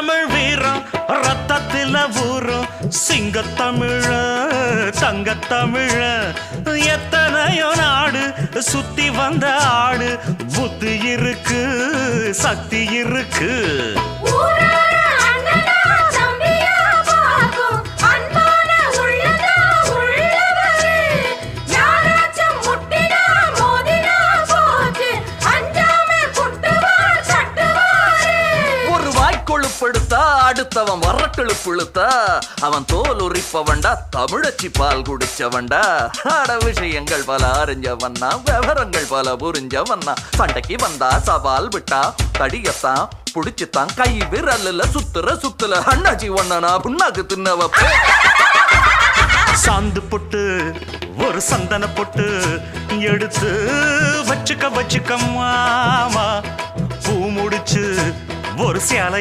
தமிழ் வீரம் ரத்தத்தில ஊரும் சிங்கத்தமிழ தங்கத்தமிழ எத்தனையோ நாடு சுத்தி வந்த ஆடு புத்தி இருக்கு சக்தி இருக்கு கொழுப்படுத்தா அடுத்தவன் வரட்டெழு புழுத்தா அவன் தோல் உரிப்பவன்டா தமிழச்சி பால் குடிச்சவன்டா ஆட விஷயங்கள் பல அறிஞ்சவன்னா விவரங்கள் பல புரிஞ்சவன்னா சண்டைக்கு வந்தா சவால் விட்டா தடியத்தான் புடிச்சுத்தான் கை விரல்ல சுத்துல அண்ணாச்சி ஒண்ணனா புண்ணாக்கு தின்னவ சாந்து பொட்டு ஒரு சந்தன பொட்டு எடுத்து வச்சுக்க மாமா பூ முடிச்சு ஒரு சேலைய